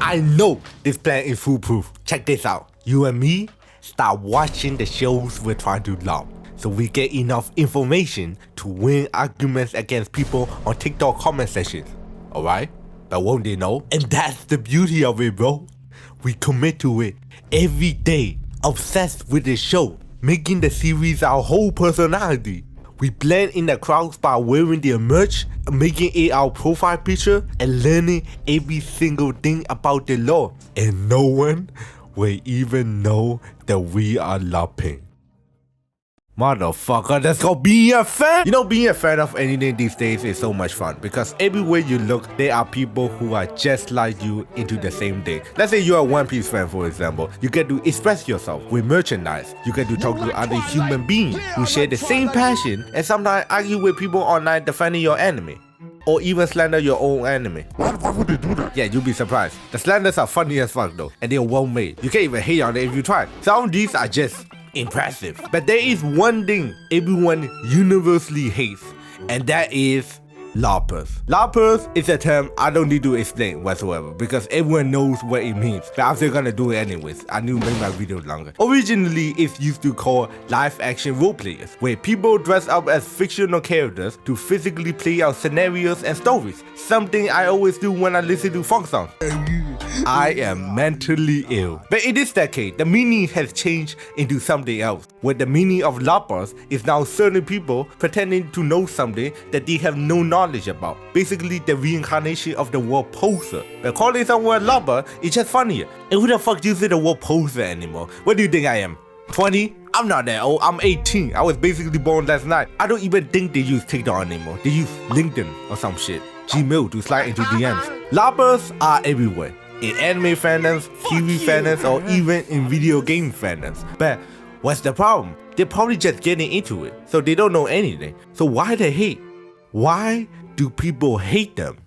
I know this plan is foolproof. Check this out. You and me start watching the shows we're trying to love, so we get enough information to win arguments against people on TikTok comment sections. Alright? But won't they know? And that's the beauty of it, bro. We commit to it every day, obsessed with the show, making the series our whole personality. We blend in the crowds by wearing their merch, making it our profile picture, and learning every single thing about the lore. And no one will even know that we are larping. Motherfucker, that's called being a fan. You know, being a fan of anything these days is so much fun because everywhere you look, there are people who are just like you into the same thing. Let's say you're a One Piece fan, for example. You get to express yourself with merchandise. You get to talk to other human beings who share the same passion and sometimes argue with people online defending your anime. Or even slander your own anime. Why would they do that? Yeah, you'll be surprised. The slanders are funny as fuck though, and they're well made. You can't even hate on it if you try. Some of these are just impressive. But there is one thing everyone universally hates, and that is larpers. Larpers is a term I don't need to explain whatsoever because everyone knows what it means, but I'm still gonna do it anyways. I need to make my video longer. Originally, it's used to call live action role players, where people dress up as fictional characters to physically play out scenarios and stories. Something I always do when I listen to funk songs. I am mentally ill. But in this decade, the meaning has changed into something else, where the meaning of larpers is now certain people pretending to know something that they have no knowledge about. Basically, the reincarnation of the word poser. But calling someone a larper is just funnier. And who the fuck uses the word poser anymore? What do you think I am? 20? I'm not that old, I'm 18. I was basically born last night. I don't even think they use TikTok anymore. They use LinkedIn or some shit. Gmail to slide into DMs. Larpers are everywhere. In anime fandoms, TV fandoms, or even in video game fandoms. But what's the problem? They're probably just getting into it, so they don't know anything. So why the hate? Why do people hate them?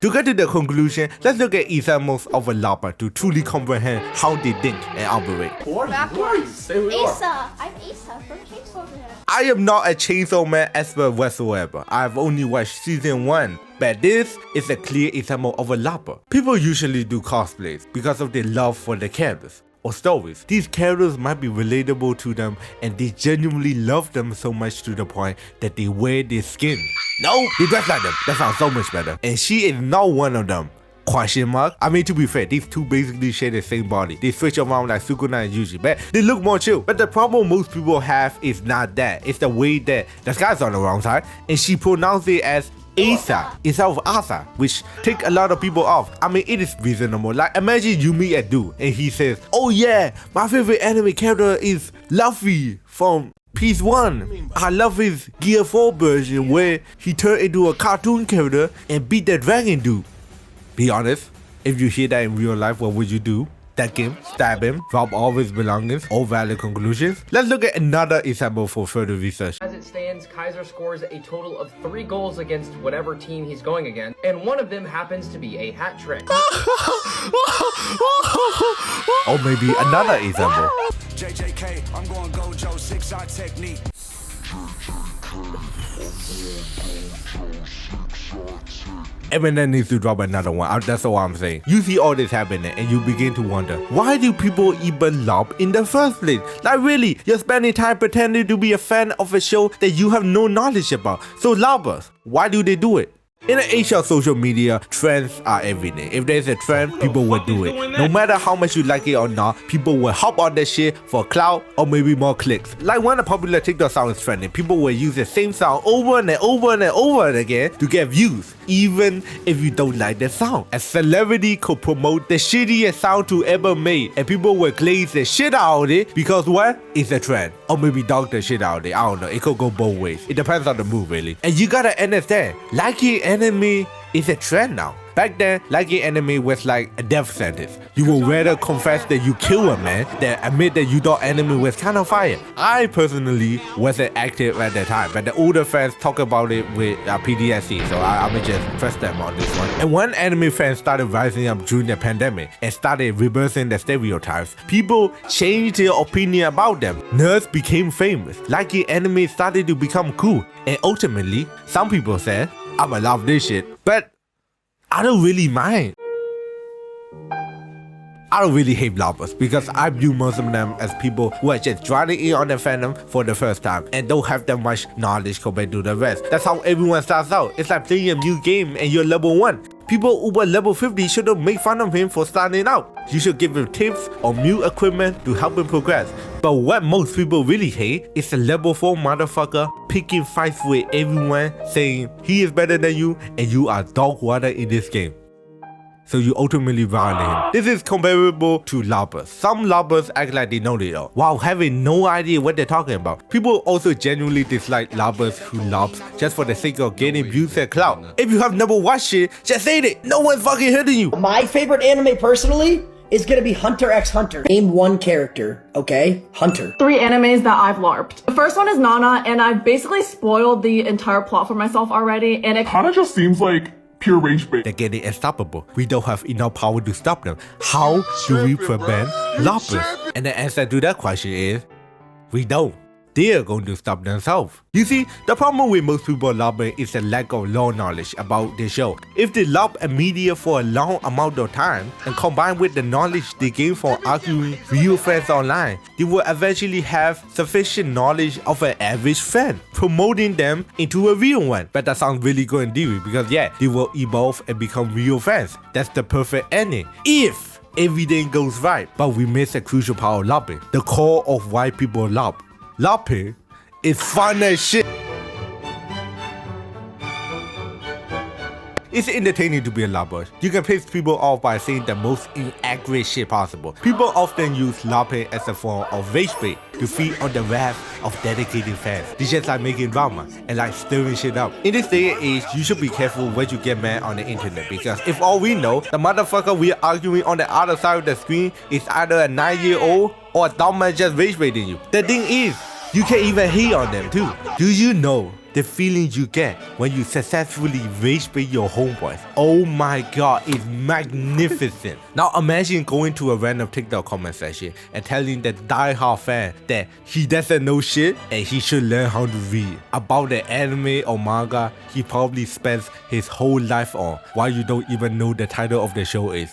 To get to the conclusion, let's look at examples of a larper to truly comprehend how they think and operate. Asa, I'm Asa from Chainsaw Man. I am not a Chainsaw Man expert whatsoever. I've only watched season 1. But this is a clear example of a larper. People usually do cosplays because of their love for the characters or stories. These characters might be relatable to them and they genuinely love them so much to the point that they wear their skin. No, they dress like them. That sounds so much better. And she is not one of them. Question mark? I mean, to be fair, these two basically share the same body. They switch around like Sukuna and Yuji, but they look more chill. But the problem most people have is not that. It's the way that the guy's on the wrong side and she pronounced it as Asa instead of Asa, which take a lot of people off. I mean, it is reasonable. Like, imagine you meet a dude and he says, "Oh yeah, my favorite anime character is Luffy from Piece 1. I love his Gear 4 version where he turned into a cartoon character and beat that dragon dude." Be honest, if you hear that in real life, what would you do? Deck him, stab him, drop all his belongings, all valid conclusions? Let's look at another example for further research. As it stands, Kaiser scores a total of 3 goals against whatever team he's going against, and one of them happens to be a hat trick. Or maybe another example. JJK, I'm going Gojo 6-shot technique. Eminem needs to drop another one. That's all I'm saying. You see all this happening and you begin to wonder, why do people even larp in the first place? Like really, you're spending time pretending to be a fan of a show that you have no knowledge about. So larpers, why do they do it? In the age of social media, trends are everything. If there's a trend, people will do it. No matter how much you like it or not, people will hop on that shit for clout or maybe more clicks. Like when a popular TikTok song is trending, people will use the same song over and over and over again to get views, even if you don't like the song. A celebrity could promote the shittiest sound to ever made, and people will glaze the shit out of it because what? It's a trend. Or maybe dog the shit out of it. I don't know. It could go both ways. It depends on the mood, really. And you gotta understand, liking anime is a trend now. Back then, liking anime was like a death sentence. You would rather confess that you kill a man than admit that you thought anime was kind of fire. I personally wasn't active at that time, but the older fans talk about it with PTSD, so I'ma just trust them on this one. And when anime fans started rising up during the pandemic and started reversing the stereotypes, people changed their opinion about them. Nerds became famous. Liking anime started to become cool. And ultimately, some people said, I'ma love this shit, but I don't really mind. I don't really hate larpers because I view most of them as people who are just joining in on the fandom for the first time and don't have that much knowledge compared to the rest. That's how everyone starts out. It's like playing a new game and you're level 1. People who were level 50 shouldn't make fun of him for starting out. You should give him tips or new equipment to help him progress. But what most people really hate is a level 4 motherfucker picking fights with everyone, saying he is better than you and you are dog water in this game. So you ultimately violate him. This is comparable to larpers. Some larpers act like they know it all, while having no idea what they're talking about. People also genuinely dislike larpers who larps just for the sake of getting views and clout. If you have never watched it, just say it. No one's fucking hurting you. My favorite anime personally is gonna be Hunter x Hunter. Name one character, okay? Hunter. 3 animes that I've LARPed. The first one is Nana, and I've basically spoiled the entire plot for myself already, and it kinda just seems like pure rage bait. They're getting unstoppable. We don't have enough power to stop them. How do we prevent larpers? And the answer to that question is, we don't. They're going to stop themselves. You see, the problem with most people larping is the lack of law knowledge about the show. If they larp a media for a long amount of time and combined with the knowledge they gain from arguing real friends online, they will eventually have sufficient knowledge of an average fan, promoting them into a real one. But that sounds really good in theory because yeah, they will evolve and become real fans. That's the perfect ending. If everything goes right, but we miss a crucial part of larping, the core of why people larp. Larping is fun as shit. It's entertaining to be a larper. You can piss people off by saying the most inaccurate shit possible. People often use larping as a form of rage bait to feed on the wrath of dedicated fans. They just like making drama and like stirring shit up. In this day and age, you should be careful what you get mad on the internet because if all we know, the motherfucker we are arguing on the other side of the screen is either a 9-year-old or a dumbass just rage baiting you. The thing is, you can even hate on them too. Do you know the feelings you get when you successfully rage bait your homeboys? Oh my god, it's magnificent. Now imagine going to a random TikTok comment section and telling the die-hard fan that he doesn't know shit and he should learn how to read about the anime or manga he probably spends his whole life on, while you don't even know the title of the show is.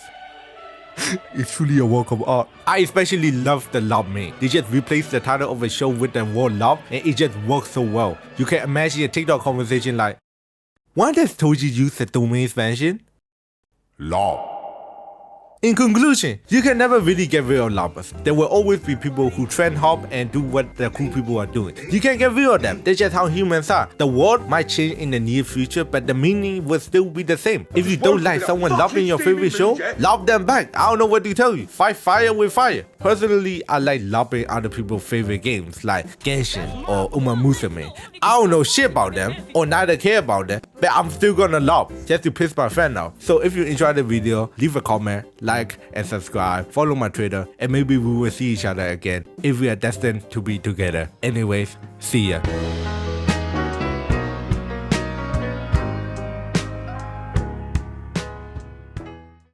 It's truly a work of art. I especially love the larp main. They just replaced the title of a show with the word larp and it just works so well. You can imagine a TikTok conversation like, why does Toji use the domain expansion? Larp. In conclusion, you can never really get rid of larpers. There will always be people who trend hop and do what the cool people are doing. You can't get rid of them. That's just how humans are. The world might change in the near future, but the meaning will still be the same. If you don't like someone larping your favorite show, larp them back. I don't know what to tell you. Fight fire with fire. Personally, I like larping other people's favorite games like Genshin or Uma Musume. I don't know shit about them or neither care about them, but I'm still gonna larp just to piss my friend off. So if you enjoyed the video, leave a comment, like and subscribe, follow my Twitter, and maybe we will see each other again if we are destined to be together. Anyways, see ya.